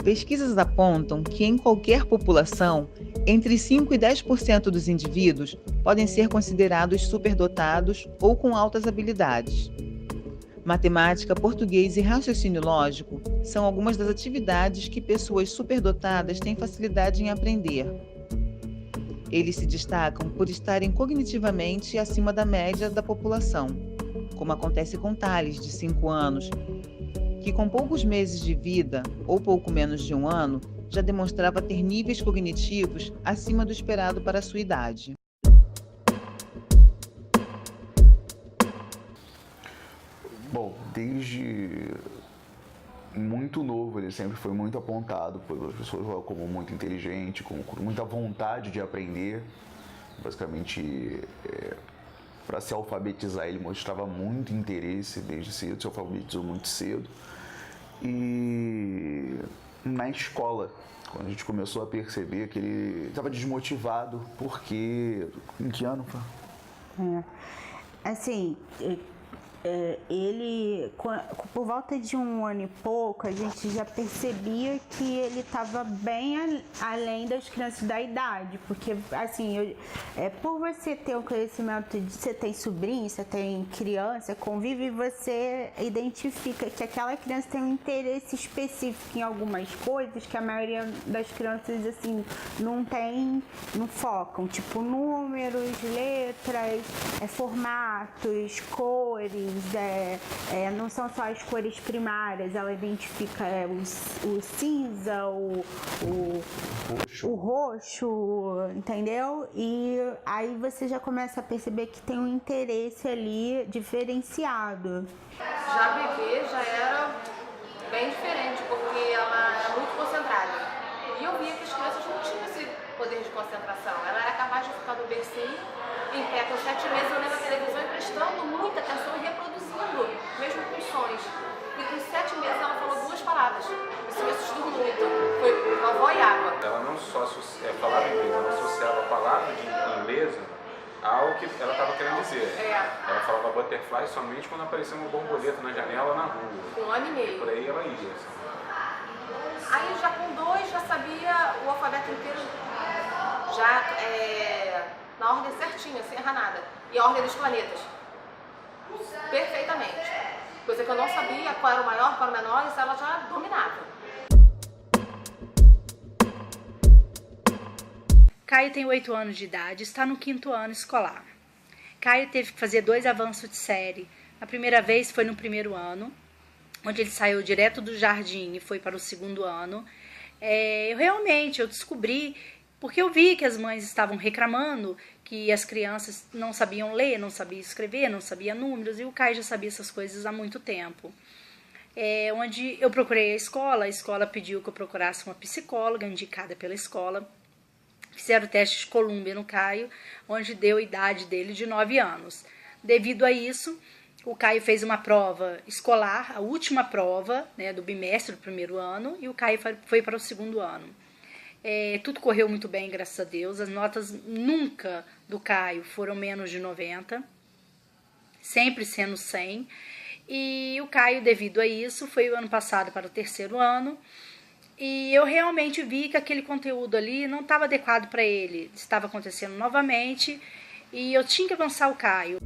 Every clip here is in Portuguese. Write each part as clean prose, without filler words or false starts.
Pesquisas apontam que em qualquer população, entre 5 e 10% dos indivíduos podem ser considerados superdotados ou com altas habilidades. Matemática, português e raciocínio lógico são algumas das atividades que pessoas superdotadas têm facilidade em aprender. Eles se destacam por estarem cognitivamente acima da média da população, como acontece com Thales, de 5 anos, que com poucos meses de vida, ou pouco menos de um ano, já demonstrava ter níveis cognitivos acima do esperado para a sua idade. Bom, desde muito novo ele sempre foi muito apontado pelas pessoas como muito inteligente, com muita vontade de aprender. Basicamente, para se alfabetizar ele mostrava muito interesse desde cedo, se alfabetizou muito cedo. E na escola, quando a gente começou a perceber que ele estava desmotivado, porque... Em que ano, Fá? Assim, ele, por volta de um ano e pouco, a gente já percebia que ele estava bem além das crianças da idade, porque, assim, por você ter o conhecimento de você tem sobrinho, você tem criança, convive, você identifica que aquela criança tem um interesse específico em algumas coisas que a maioria das crianças, assim, não focam, tipo números, letras, formatos, cores. Não são só as cores primárias, ela identifica o cinza, o roxo, entendeu? E aí você já começa a perceber que tem um interesse ali diferenciado. Já bebê já era bem diferente, porque ela era muito concentrada. E eu via que as crianças não tinham esse poder de concentração. Ela era capaz de ficar no bercinho, em pé com 7 meses, olhando a televisão e prestando muita atenção e reproduzindo, mesmo com sons. E com 7 meses ela falou 2 palavras. Isso me assustou muito. Foi vovó e água. Ela não só falava inglês, ela associava a palavra de inglesa ao que ela estava querendo dizer. Ela falava butterfly somente quando aparecia uma borboleta na janela ou na rua. Com 1 ano e meio. E por aí ela ia. Assim. Aí já com 2 já sabia o alfabeto inteiro, já na ordem certinha, sem errar nada. E a ordem dos planetas. Perfeitamente. Coisa que eu não sabia, qual era o maior, qual era o menor, isso ela já dominava. Caio tem 8 anos de idade, está no 5º ano escolar. Caio teve que fazer 2 avanços de série. A primeira vez foi no 1º ano, onde ele saiu direto do jardim e foi para o 2º ano. Eu descobri, porque eu vi que as mães estavam reclamando que as crianças não sabiam ler, não sabiam escrever, não sabiam números, e o Caio já sabia essas coisas há muito tempo. Onde eu procurei a escola pediu que eu procurasse uma psicóloga indicada pela escola. Fizeram o teste de Columbia no Caio, onde deu a idade dele de 9 anos. Devido a isso, o Caio fez uma prova escolar, a última prova, né, do bimestre do 1º ano, e o Caio foi para o 2º ano. Tudo correu muito bem, graças a Deus. As notas nunca do Caio foram menos de 90, sempre sendo 100. E o Caio, devido a isso, foi o ano passado para o 3º ano. E eu realmente vi que aquele conteúdo ali não estava adequado para ele. Estava acontecendo novamente e eu tinha que avançar o Caio.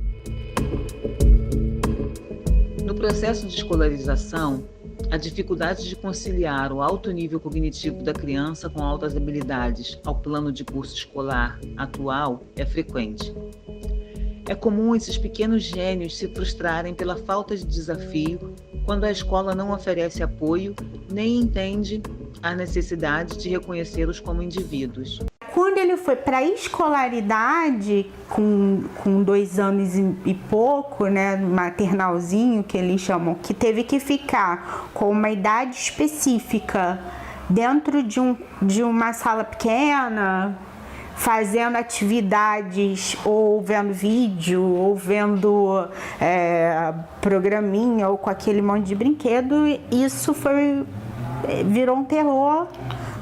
No processo de escolarização, a dificuldade de conciliar o alto nível cognitivo da criança com altas habilidades ao plano de curso escolar atual é frequente. É comum esses pequenos gênios se frustrarem pela falta de desafio quando a escola não oferece apoio nem entende a necessidade de reconhecê-los como indivíduos. Quando ele foi para a escolaridade, com 2 anos e pouco, né, maternalzinho, que eles chamam, que teve que ficar com uma idade específica dentro de uma sala pequena, fazendo atividades, ou vendo vídeo, ou vendo programinha, ou com aquele monte de brinquedo, isso virou um terror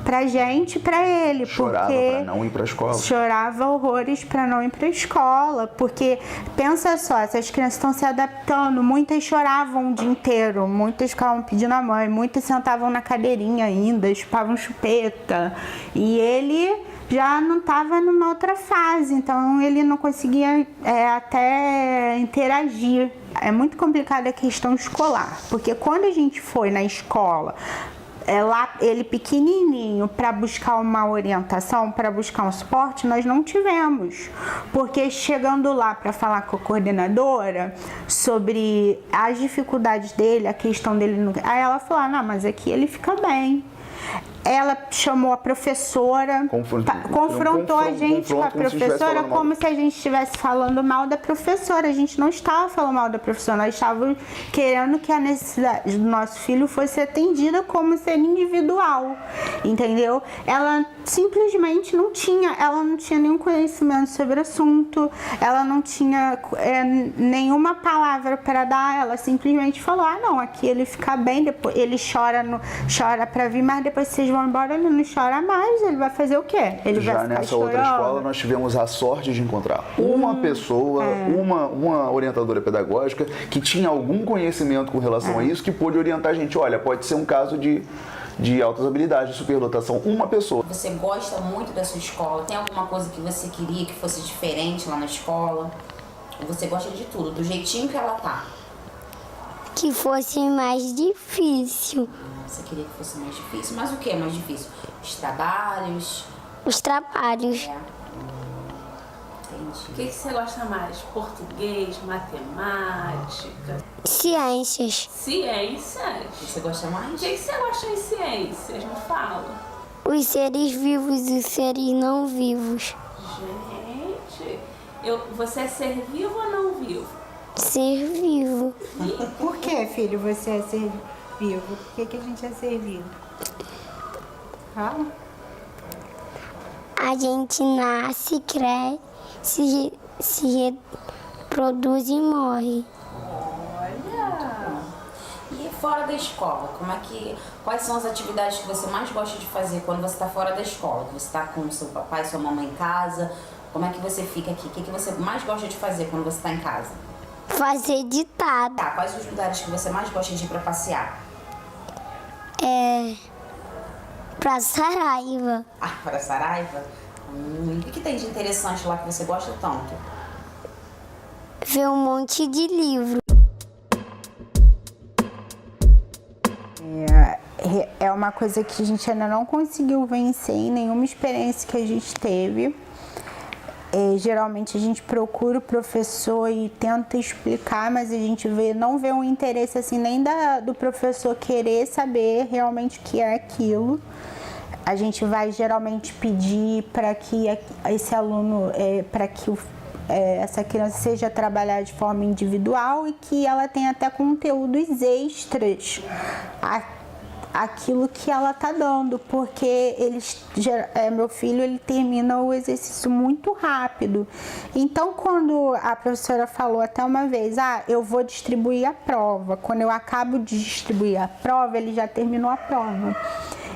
pra gente e pra ele. Chorava porque pra não ir pra escola. Chorava horrores pra não ir pra escola. Porque, pensa só, essas crianças estão se adaptando. Muitas choravam o dia inteiro, muitas ficavam pedindo a mãe, muitas sentavam na cadeirinha ainda, chupavam chupeta. E ele já não estava numa outra fase, então ele não conseguia até interagir. É muito complicada a questão escolar, porque quando a gente foi na escola, lá ele pequenininho, para buscar uma orientação, para buscar um suporte, nós não tivemos. Porque chegando lá para falar com a coordenadora sobre as dificuldades dele, a questão dele, aí ela falou, não, mas aqui ele fica bem. Ela chamou a professora, confrontou a gente com a professora como se a gente estivesse falando mal da professora. A gente não estava falando mal da professora, nós estávamos querendo que a necessidade do nosso filho fosse atendida como ser individual, entendeu? Ela simplesmente não tinha nenhum conhecimento sobre o assunto, ela não tinha nenhuma palavra para dar, ela simplesmente falou, não, aqui ele fica bem, depois ele chora para vir, mas depois vocês vão embora, ele não chora mais, ele vai fazer o quê? Ele já vai nessa outra escola nós tivemos a sorte de encontrar uma pessoa, uma orientadora pedagógica que tinha algum conhecimento com relação a isso, que pôde orientar a gente, olha, pode ser um caso de altas habilidades, de superdotação, uma pessoa. Você gosta muito da sua escola? Tem alguma coisa que você queria que fosse diferente lá na escola? Ou você gosta de tudo, do jeitinho que ela tá? Que fosse mais difícil. Você queria que fosse mais difícil? Mas o que é mais difícil? Os trabalhos? Os trabalhos. Entendi. O que você gosta mais? Português, matemática? Ciências. O Ciências? que você gosta mais? O que você gosta em ciências? Me fala. Os seres vivos e os seres não vivos. Gente, você é ser vivo ou não vivo? Ser vivo. Por que, filho, você é ser vivo? Por que a gente é ser vivo? Fala. A gente nasce, cresce, se reproduz e morre. Olha! E fora da escola, quais são as atividades que você mais gosta de fazer quando você está fora da escola? Que você está com seu papai e sua mamãe em casa? Como é que você fica aqui? O que você mais gosta de fazer quando você está em casa? Fazer ditado. Tá, quais os lugares que você mais gosta de ir para passear? Pra Saraiva. Para Saraiva? O que tem de interessante lá que você gosta tanto? Ver um monte de livro. É uma coisa que a gente ainda não conseguiu vencer em nenhuma experiência que a gente teve. Geralmente a gente procura o professor e tenta explicar, mas a gente não vê um interesse assim nem do professor querer saber realmente o que é aquilo. A gente vai geralmente pedir para que esse aluno, para que essa criança seja trabalhada de forma individual e que ela tenha até conteúdos extras aquilo que ela tá dando, porque meu filho ele termina o exercício muito rápido. Então, quando a professora falou até uma vez, eu vou distribuir a prova, quando eu acabo de distribuir a prova, ele já terminou a prova.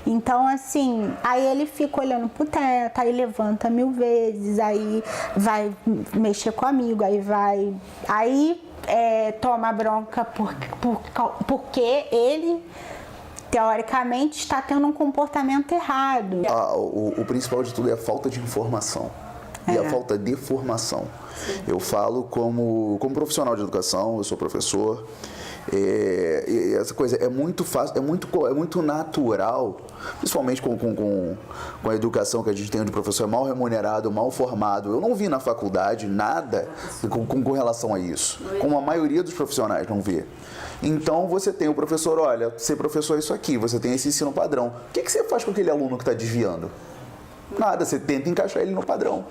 Então, assim, aí ele fica olhando pro teto, aí levanta 1000 vezes, aí vai mexer com o amigo, aí toma bronca porque ele teoricamente está tendo um comportamento errado. O principal de tudo é a falta de informação e a falta de formação. Eu falo como profissional de educação, eu sou professor. E essa coisa é muito fácil, é muito natural, principalmente com a educação que a gente tem, onde o professor é mal remunerado, mal formado. Eu não vi na faculdade nada com relação a isso, como a maioria dos profissionais não vê. Então você tem o professor, olha, ser professor é isso aqui, você tem esse ensino padrão. O que você faz com aquele aluno que está desviando? Nada, você tenta encaixar ele no padrão.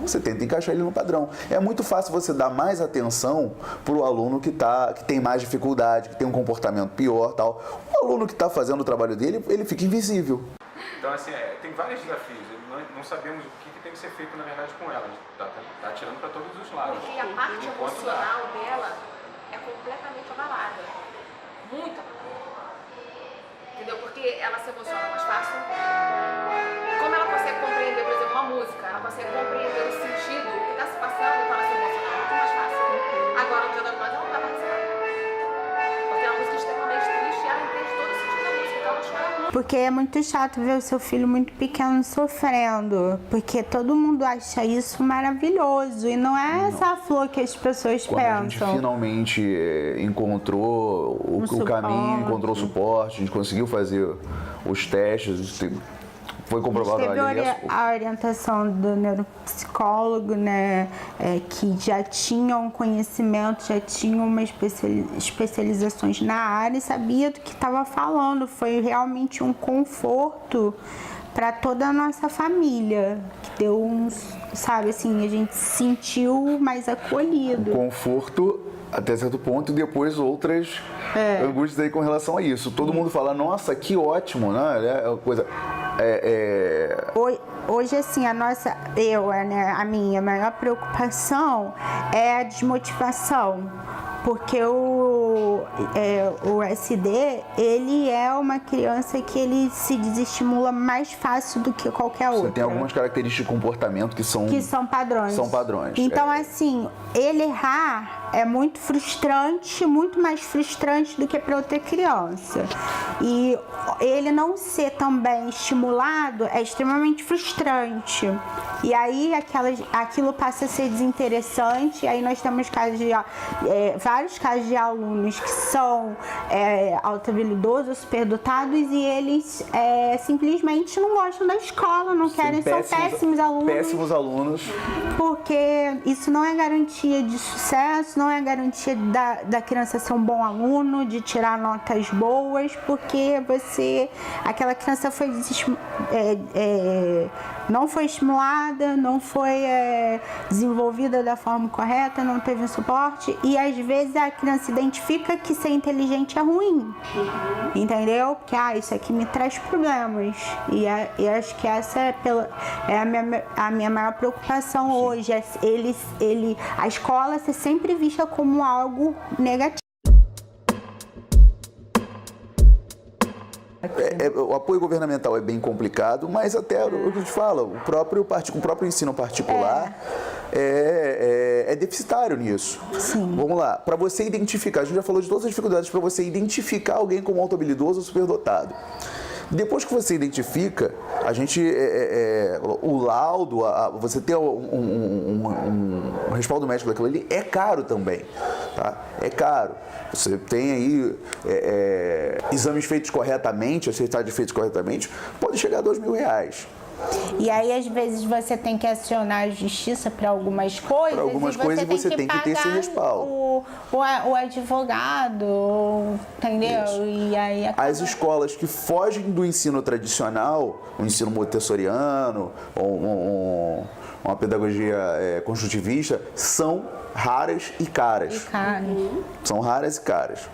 Você tenta encaixar ele no padrão. É muito fácil você dar mais atenção para o aluno que tem mais dificuldade, que tem um comportamento pior, tal. O aluno que está fazendo o trabalho dele, ele fica invisível. Então, assim, tem vários desafios. Nós não sabemos o que tem que ser feito, na verdade, com ela. Tá atirando para todos os lados. Porque a parte emocional dela é completamente abalada. Muito abalada. Entendeu? Porque ela se emociona mais fácil. Porque é muito chato ver o seu filho muito pequeno sofrendo, porque todo mundo acha isso maravilhoso e não é essa flor que as pessoas Quando pensam. a gente finalmente encontrou o caminho, encontrou o suporte, a gente conseguiu fazer os testes, foi comprovado teve ali. a orientação do neuropsicólogo, né, que já tinham conhecimento, já tinham uma especializações na área e sabia do que estava falando. Foi realmente um conforto para toda a nossa família, que deu sabe assim, a gente se sentiu mais acolhido. Conforto até certo ponto e depois outras angústias aí com relação a isso. Todo mundo fala, nossa, que ótimo, né? É uma coisa... Hoje, assim, a minha maior preocupação é a desmotivação, porque o SD, ele é uma criança que ele se desestimula mais fácil do que qualquer outra. Você tem algumas características de comportamento que são padrões. São padrões. Então, assim, ele errar é muito frustrante, muito mais frustrante do que para outra criança. E ele não ser também estimulado é extremamente frustrante. E aí aquilo passa a ser desinteressante. Aí nós temos vários casos de alunos que são autohabilidosos, superdotados, e eles simplesmente não gostam da escola, não querem, são péssimos alunos. Péssimos alunos. Porque isso não é garantia de sucesso, não é garantia da criança ser um bom aluno, de tirar notas boas, porque aquela criança não foi estimulada, não foi desenvolvida da forma correta, não teve um suporte, e às vezes a criança identifica que ser inteligente é ruim, entendeu? Porque isso aqui me traz problemas, e acho que essa é a minha maior preocupação hoje, a escola ser sempre vista como algo negativo. O apoio governamental é bem complicado, mas até o que a gente fala, o próprio ensino particular é deficitário nisso. Sim. Vamos lá, para você identificar, a gente já falou de todas as dificuldades para você identificar alguém como autohabilidoso ou superdotado. Depois que você identifica, o laudo, você ter um respaldo médico daquilo ali é caro também, tá? É caro. Você tem aí exames feitos corretamente, acertados feitos corretamente, pode chegar a R$2.000. E aí, às vezes, você tem que acionar a justiça para algumas coisas. Para algumas coisas você tem que ter esse respaldo. O advogado, entendeu? E aí As escolas que fogem do ensino tradicional, o ensino montessoriano, ou uma pedagogia construtivista, são raras e caras. São raras e caras.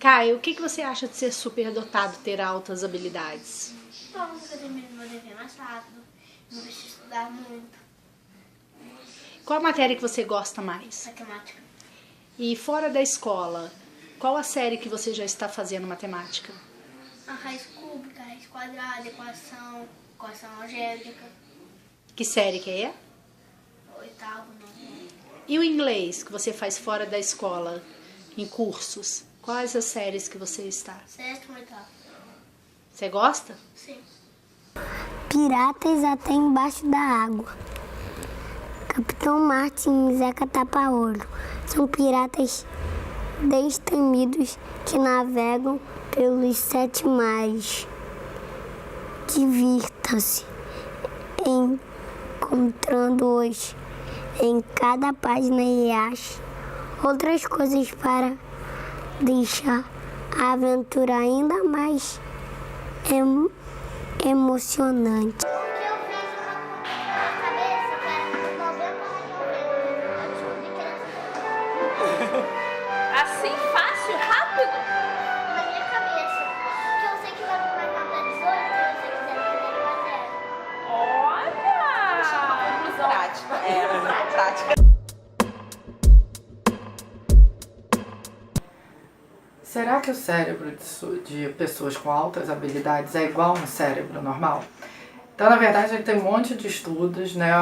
Caio, o que você acha de ser superdotado, ter altas habilidades? Bom, porque eu termino meu dever mais rápido, não preciso estudar muito. Qual a matéria que você gosta mais? Matemática. E fora da escola, qual a série que você já está fazendo matemática? A raiz cúbica, a raiz quadrada, equação algébrica. Que série que é? Oitavo, não. E o inglês que você faz fora da escola, em cursos? Quais as séries que você está? Sétimo, oitavo. Você gosta? Sim. Piratas até embaixo da água. Capitão Martin e Zeca Tapa-Olho são piratas destemidos que navegam pelos 7 mares. Divirta-se encontrando-os em cada página e ache outras coisas para deixar a aventura ainda mais emocionante. Assim, fácil, rápido? Na minha cabeça. Porque eu sei que vai vir mais rápido a 18, e se eu quiser aprender mais Olha! Prática. Prática. Será que o cérebro de pessoas com altas habilidades é igual a um cérebro normal? Então, na verdade, tem um monte de estudos, né?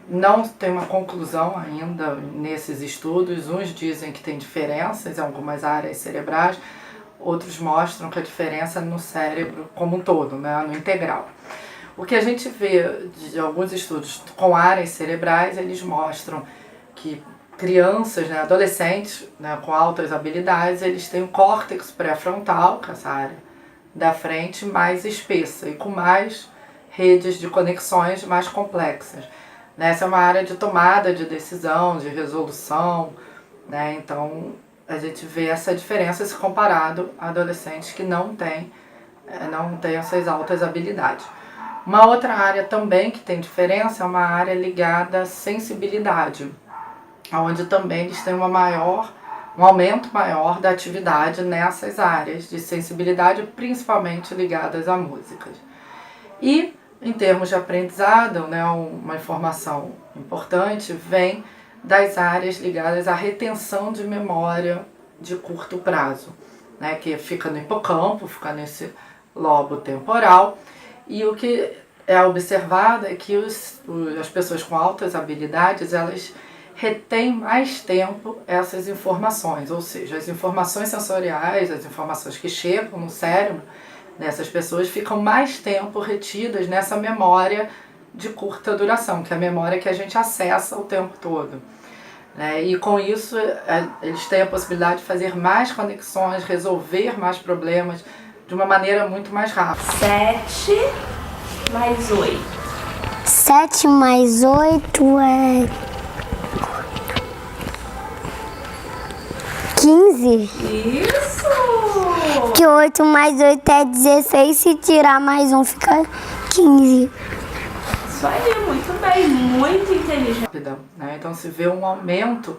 Não tem uma conclusão ainda nesses estudos. Uns dizem que tem diferenças em algumas áreas cerebrais, outros mostram que a diferença é no cérebro como um todo, né, no integral. O que a gente vê de alguns estudos com áreas cerebrais, eles mostram que crianças, né, adolescentes, né, com altas habilidades, eles têm um córtex pré-frontal, que é essa área da frente, mais espessa e com mais redes de conexões mais complexas. Essa é uma área de tomada de decisão, de resolução, né? Então a gente vê essa diferença se comparado a adolescentes que não têm essas altas habilidades. Uma outra área também que tem diferença é uma área ligada à sensibilidade, onde também eles têm um aumento maior da atividade nessas áreas de sensibilidade, principalmente ligadas a músicas. E, em termos de aprendizado, né, uma informação importante vem das áreas ligadas à retenção de memória de curto prazo, né, que fica no hipocampo, fica nesse lobo temporal. E o que é observado é que as pessoas com altas habilidades, elas retém mais tempo essas informações, ou seja, as informações sensoriais, as informações que chegam no cérebro dessas pessoas ficam mais tempo retidas nessa memória de curta duração, que é a memória que a gente acessa o tempo todo. E com isso, eles têm a possibilidade de fazer mais conexões, resolver mais problemas de uma maneira muito mais rápida. 7 mais 8. 7 mais 8 é 15. Isso! Que 8 mais 8 é 16, se tirar mais 1 fica 15. Isso aí, muito bem, muito inteligente. Né? Então se vê um aumento,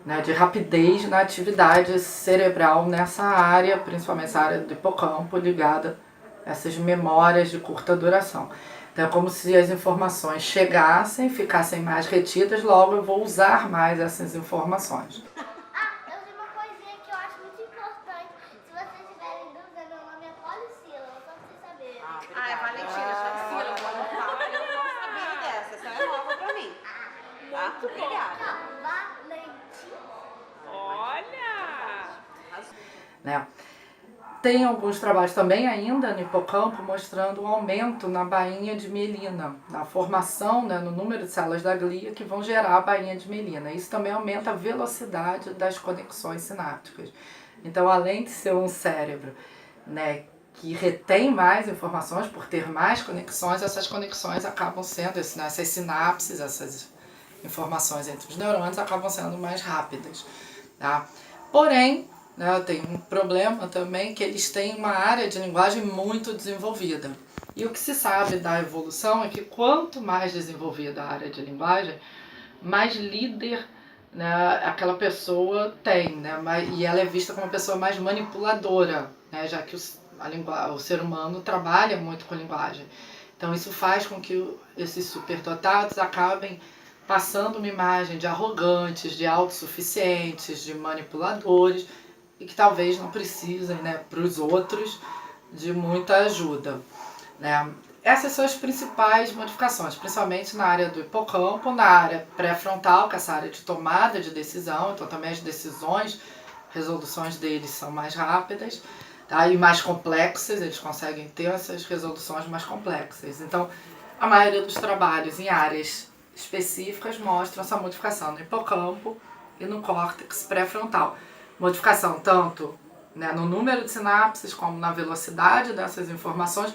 né, de rapidez na atividade cerebral nessa área, principalmente essa área do hipocampo ligada a essas memórias de curta duração. Então é como se as informações chegassem, ficassem mais retidas, logo eu vou usar mais essas informações. Eu vi uma coisinha que eu acho muito importante. Se vocês tiverem dúvida, meu nome é Policila, só pra vocês saberem. É Valentina, Chancila, eu não sabia dessa, essa é nova pra mim. Muito obrigada. Valentina. Olha! Né? Tem alguns trabalhos também ainda no hipocampo mostrando um aumento na bainha de mielina, na formação, né, no número de células da glia que vão gerar a bainha de mielina. Isso também aumenta a velocidade das conexões sinápticas. Então, além de ser um cérebro, né, que retém mais informações por ter mais conexões, essas conexões acabam sendo, essas sinapses, essas informações entre os neurônios acabam sendo mais rápidas. Tá? Porém, né, tem um problema também que eles têm uma área de linguagem muito desenvolvida. E o que se sabe da evolução é que quanto mais desenvolvida a área de linguagem, mais líder, né, aquela pessoa tem, né, e ela é vista como uma pessoa mais manipuladora, né, já que o ser humano trabalha muito com linguagem. Então isso faz com que esses superdotados acabem passando uma imagem de arrogantes, de autossuficientes, de manipuladores, e que talvez não precisem, né, para os outros de muita ajuda. Né? Essas são as principais modificações, principalmente na área do hipocampo, na área pré-frontal, que é essa área de tomada de decisão, então também as decisões, resoluções deles são mais rápidas, tá? E mais complexas, eles conseguem ter essas resoluções mais complexas. Então, a maioria dos trabalhos em áreas específicas mostram essa modificação no hipocampo e no córtex pré-frontal. Modificação tanto, né, no número de sinapses, como na velocidade dessas informações,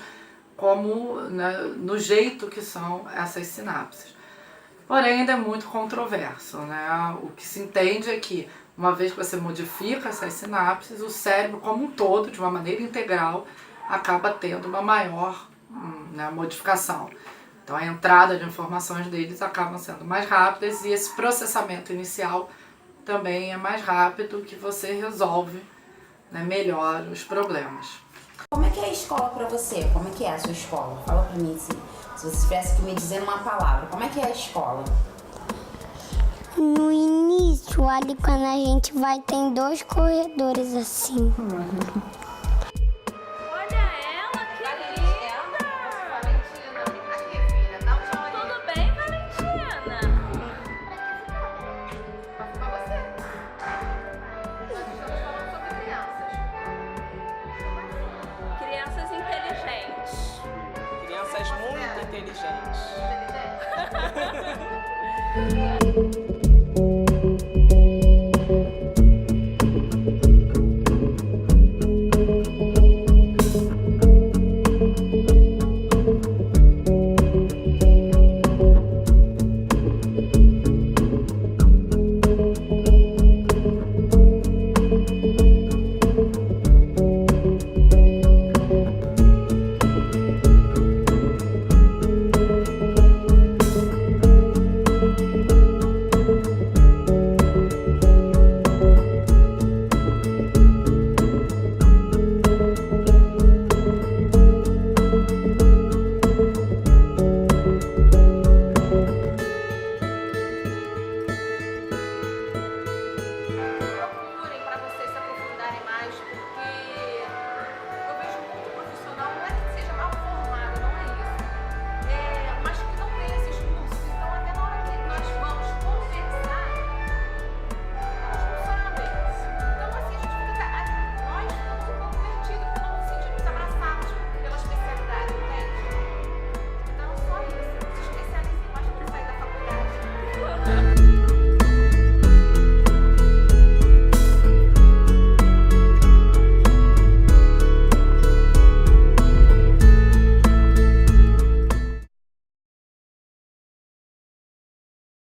como, né, no jeito que são essas sinapses. Porém, ainda é muito controverso. Né? O que se entende é que, uma vez que você modifica essas sinapses, o cérebro como um todo, de uma maneira integral, acaba tendo uma maior, né, modificação. Então a entrada de informações deles acabam sendo mais rápidas e esse processamento inicial também é mais rápido, que você resolve, né, melhor os problemas. Como é que é a escola pra você? Como é que é a sua escola? Fala pra mim assim, se você tivesse que me dizer uma palavra, como é que é a escola? No início, ali quando a gente vai, tem 2 corredores assim. Tudo bem, Valentina? Música